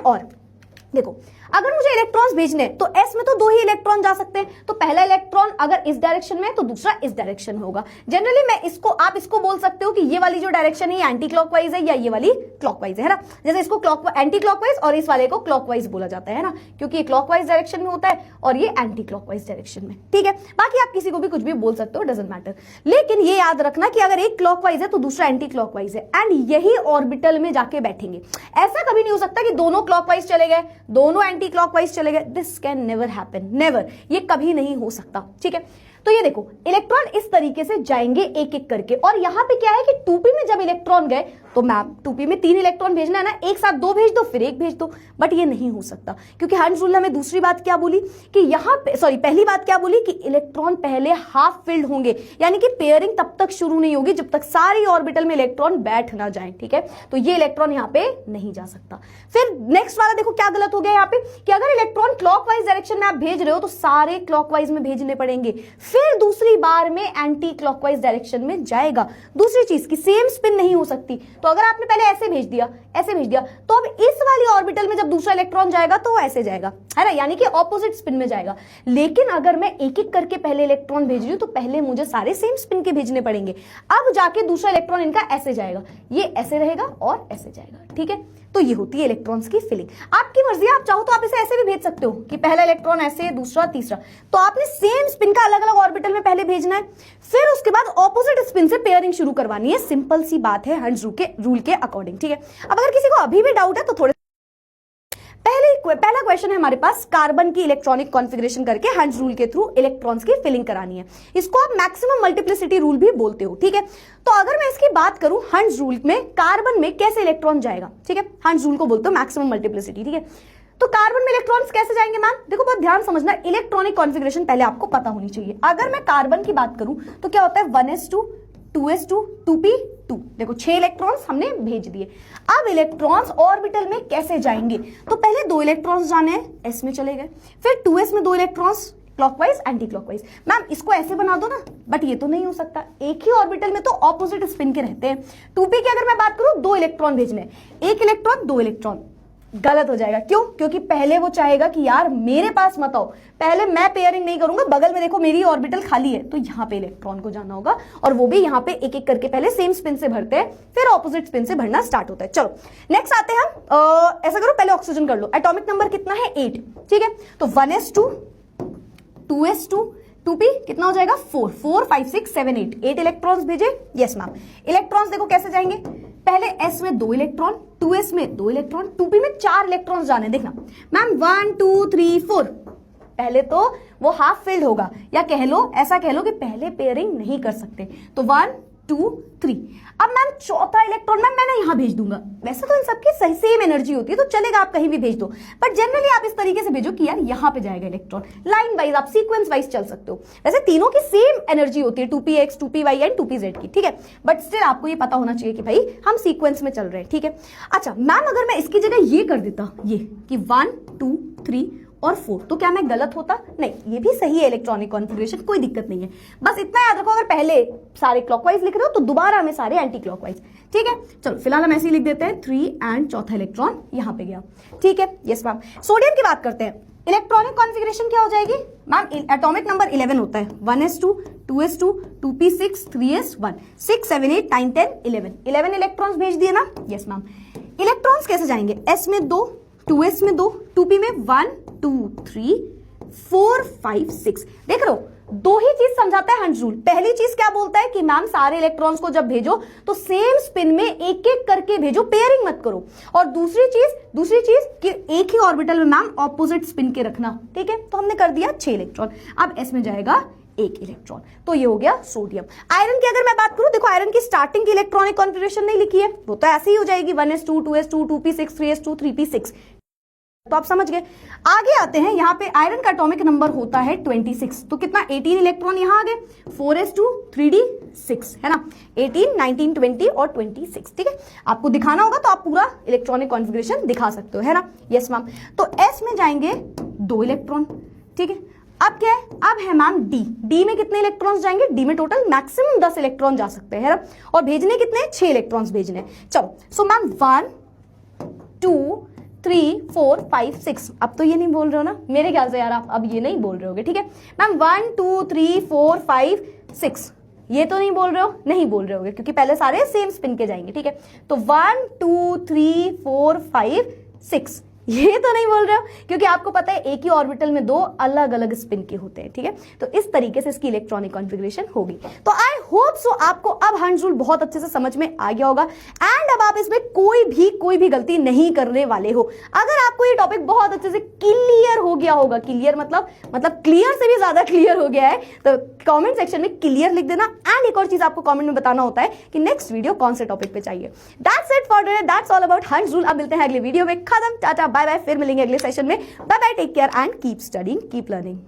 और देखो अगर मुझे इलेक्ट्रॉन्स भेजने तो एस में तो 2 ही इलेक्ट्रॉन जा सकते हैं, तो पहला इलेक्ट्रॉन अगर इस डायरेक्शन में है तो दूसरा इस डायरेक्शन में होगा। जनरली मैं इसको, आप इसको बोल सकते हो कि ये वाली जो डायरेक्शन है ये एंटी क्लॉकवाइज है या ये वाली क्लॉकवाइज है ना। जैसे इसको एंटी क्लॉकवाइज और इस वाले को क्लॉकवाइज बोला जाता है ना, क्योंकि ये क्लॉकवाइज डायरेक्शन में होता है और ये एंटी क्लॉकवाइज डायरेक्शन में, ठीक है। बाकी आप किसी को भी कुछ भी बोल सकते हो, डजंट मैटर। लेकिन ये याद रखना कि अगर एक क्लॉकवाइज है तो दूसरा एंटी क्लॉकवाइज है एंड यही ऑर्बिटल में जाके बैठेंगे। ऐसा कभी नहीं हो सकता कि दोनों क्लॉकवाइज चले गए, दोनों एंटी क्लॉकवाइज चले गए। This can never happen, never, ये कभी नहीं हो सकता, ठीक है। तो ये देखो इलेक्ट्रॉन इस तरीके से जाएंगे एक एक करके, और यहां पे क्या है कि 2p में जब इलेक्ट्रॉन गए तो मैम 2p में 3 इलेक्ट्रॉन भेजना है ना, एक साथ 2 भेज दो फिर 1 भेज दो, बट ये नहीं हो सकता क्योंकि हंस रूल हमें दूसरी बात क्या बोली कि यहां पे, सॉरी पहली बात क्या बोली कि इलेक्ट्रॉन पहले हाफ फिल्ड होंगे, यानी कि पेयरिंग तब तक शुरू नहीं होगी जब तक सारी ऑर्बिटल में इलेक्ट्रॉन बैठ ना जाए, ठीक है। तो ये इलेक्ट्रॉन यहां पे नहीं जा सकता। फिर नेक्स्ट वाला देखो क्या गलत हो गया यहां पे कि अगर इलेक्ट्रॉन क्लॉकवाइज डायरेक्शन में आप भेज रहे हो तो सारे क्लॉकवाइज में भेजने पड़ेंगे, फिर दूसरी बार में एंटी क्लॉकवाइज डायरेक्शन में जाएगा। दूसरी चीज की सेम स्पिन नहीं हो सकती, तो अगर आपने पहले ऐसे भेज दिया, ऐसे भेज दिया, तो अब इस वाली ऑर्बिटल में जब दूसरा इलेक्ट्रॉन जाएगा तो वो ऐसे जाएगा, है ना, यानी कि ऑपोजिट स्पिन में जाएगा। लेकिन अगर मैं एक एक करके पहले इलेक्ट्रॉन भेज रही हूं तो पहले मुझे सारे सेम स्पिन के भेजने पड़ेंगे। अब जाके दूसरा इलेक्ट्रॉन इनका ऐसे जाएगा, ये ऐसे रहेगा और ऐसे जाएगा, ठीक है। तो ये होती है इलेक्ट्रॉन्स की फिलिंग। आपकी मर्जी, आप चाहो तो आप इसे ऐसे भी भेज सकते हो कि पहला इलेक्ट्रॉन ऐसे, दूसरा, तीसरा। तो आपने सेम स्पिन का अलग अलग ऑर्बिटल में पहले भेजना है, फिर उसके बाद ऑपोजिट स्पिन से पेयरिंग शुरू करवानी है। सिंपल सी बात है हंस रूल के अकॉर्डिंग, ठीक है। अब अगर किसी को अभी भी डाउट है तो थोड़े पहला क्वेश्चन है हमारे पास, कार्बन की इलेक्ट्रॉनिक कॉन्फ़िगरेशन करके हंस रूल के थ्रू इलेक्ट्रॉन्स की फिलिंग करानी है। इसको आप मैक्सिमम मल्टीप्लिसिटी रूल भी बोलते हो, ठीक है। तो अगर मैं इसकी बात करूं हंस रूल में कार्बन में कैसे इलेक्ट्रॉन जाएगा, ठीक है, हंस रूल को बोलते हो मैक्सिमम मल्टीप्लिसिटी, ठीक है। तो कार्बन में इलेक्ट्रॉन्स कैसे जाएंगे मैम, देखो बहुत ध्यान समझना, इलेक्ट्रॉनिक कॉन्फ़िगरेशन पहले आपको पता होनी चाहिए। अगर मैं कार्बन की बात करूं तो क्या होता है 1s2 2s2 2p2, देखो 6 इलेक्ट्रॉन्स हमने भेज दिए। अब इलेक्ट्रॉन्स ऑर्बिटल में कैसे जाएंगे, तो पहले 2 इलेक्ट्रॉन्स जाने हैं, s में चले गए, फिर 2s में 2 electrons clockwise anti clockwise. Ma'am इसको ऐसे बना दो ना, बट ये तो नहीं हो सकता, एक ही ऑर्बिटल में तो ऑपोजिट स्पिन के रहते हैं। 2p की अगर मैं बात करूं 2 इलेक्ट्रॉन भेजने, 1 इलेक्ट्रॉन 2 इलेक्ट्रॉन, गलत हो जाएगा। क्यों, क्योंकि पहले वो चाहेगा कि यार मेरे पास मत आओ, पहले मैं पेयरिंग नहीं करूंगा, बगल में देखो मेरी ऑर्बिटल खाली है, तो यहां पे इलेक्ट्रॉन को जाना होगा, और वो भी यहां पे एक एक करके पहले सेम स्पिन से भरते हैं, फिर ऑपोजिट स्पिन से भरना स्टार्ट होता है। चलो नेक्स्ट आते हैं हम, ऐसा करो पहले ऑक्सीजन कर लो। एटॉमिक नंबर कितना है 8, ठीक है। तो 1s2 2s2 2p कितना हो जाएगा 4 4 5 6 7 8 इलेक्ट्रॉन्स भेजे, यस मैम। इलेक्ट्रॉन्स देखो कैसे जाएंगे, पहले s में 2 इलेक्ट्रॉन, 2s में 2 इलेक्ट्रॉन, 2p में 4 इलेक्ट्रॉन्स जाने, देखना मैम 1 2 3 4, पहले तो वो हाफ फिल्ड होगा, या कह लो ऐसा कह लो कि पहले पेयरिंग नहीं कर सकते, तो 1 2 3। अब मैम चौथा इलेक्ट्रॉन मैम मैं यहां भेज दूंगा, वैसे तो इन सबकी सही सेम एनर्जी होती है तो चलेगा, आप कहीं भी भेज दो, बट जनरली आप इस तरीके से भेजो कि यार यहां पे जाएगा इलेक्ट्रॉन, लाइन वाइज आप सीक्वेंस वाइज चल सकते हो। वैसे तीनों की सेम एनर्जी होती है 2px 2py एंड 2pz की, ठीक है, बट स्टिल आपको ये पता होना चाहिए कि भाई हम सीक्वेंस में चल रहे हैं, ठीक है। अच्छा मैम अगर मैं इसकी जगह ये कर देता, ये कि 1 2 3 और 4, तो क्या मैं गलत होता, नहीं, ये भी सही है इलेक्ट्रॉनिक कॉन्फ़िगरेशन, कोई दिक्कत नहीं है। बस इतना याद रखो अगर पहले सारे क्लॉकवाइज लिख रहे हो तो दोबारा में सारे एंटी क्लॉकवाइज, ठीक है। चलो फिलहाल हम ऐसे ही लिख देते हैं 3 एंड चौथा इलेक्ट्रॉन यहां पे गया, ठीक है, यस मैम। सोडियम की बात करते हैं, इलेक्ट्रॉनिक कॉन्फ़िगरेशन क्या हो जाएगी मैम, एटॉमिक नंबर 11 होता है, 1s2 2s2 2p6 3s1 6 7 8 9 10 11 electrons भेज दिए ना, यस मैम। इलेक्ट्रॉन्स कैसे जाएंगे, s में 2 2s में 2 2p में 1 2 3 4 5 6, देख रहे हो, दो ही चीज समझाता है हंस रूल। पहली चीज क्या बोलता है कि मैम सारे इलेक्ट्रॉन्स को जब भेजो तो सेम स्पिन में एक एक करके भेजो, पेयरिंग मत करो। और दूसरी चीज कि एक ही ऑर्बिटल में मैम ऑपोजिट स्पिन के रखना, ठीक है। तो हमने कर दिया 6 इलेक्ट्रॉन, अब s में जाएगा 1 इलेक्ट्रॉन, तो ये हो गया सोडियम। आयरन की अगर मैं बात करूं, देखो आयरन की स्टार्टिंग की इलेक्ट्रॉनिक कॉन्फ़िगरेशन नहीं लिखी है, वो तो ऐसे ही हो जाएगी 1s2 2s2 2p6 3s2 3p6, तो आप समझ गए। आगे आते हैं, यहाँ पे आयरन का एटॉमिक नंबर होता है 26, तो कितना 18 इलेक्ट्रॉन यहाँ आ गए, 4s2 3d6, है ना, 18 19 20 और 26, ठीक है। आपको दिखाना होगा तो आप पूरा इलेक्ट्रॉनिक कॉन्फ़िगरेशन दिखा सकते हो, है ना, यस मैम। तो s में जाएंगे 2 इलेक्ट्रॉन, ठीक है। अब क्या है, अब है मैम डी में कितने इलेक्ट्रॉन्स जाएंगे, डी में टोटल मैक्सिमम 10 इलेक्ट्रॉन जा सकते हैं, और भेजने कितने 6 इलेक्ट्रॉन्स भेजने। चलो सो मैम 1 2 3 4 5 6। अब तो ये नहीं बोल रहे हो ना मेरे ख्याल से यार, आप अब ये नहीं बोल रहे होगे, ठीक है मैम। 1 2 3 4 5 6 ये तो नहीं बोल रहे हो, नहीं बोल रहे होगे क्योंकि पहले सारे सेम स्पिन के जाएंगे, ठीक है। तो 1 2 3 4 5 6 ये तो नहीं बोल रहे हो क्योंकि आपको पता है एक ही ऑर्बिटल में दो अलग अलग स्पिन के होते हैं, ठीक है। तो इस तरीके से इसकी इलेक्ट्रॉनिक कॉन्फ़िगरेशन होगी। तो आई होप सो आपको अब हंस रूल बहुत अच्छे से समझ में आ गया होगा एंड अब आप इसमें कोई भी गलती नहीं करने वाले हो। अगर आपको ये टॉपिक बहुत अच्छे से क्लियर हो गया होगा, क्लियर मतलब क्लियर से भी ज्यादा क्लियर हो गया है, तो कमेंट सेक्शन में क्लियर लिख देना। एंड एक और चीज आपको कमेंट में बताना होता है कि नेक्स्ट वीडियो कौन से टॉपिक पे चाहिए। That's it for today, that's all about हंस रूल। अब मिलते हैं अगले वीडियो में, खत्म, टाटा बाय बाय, फिर मिलेंगे अगले सेशन में। Bye bye, take care and keep studying, keep learning.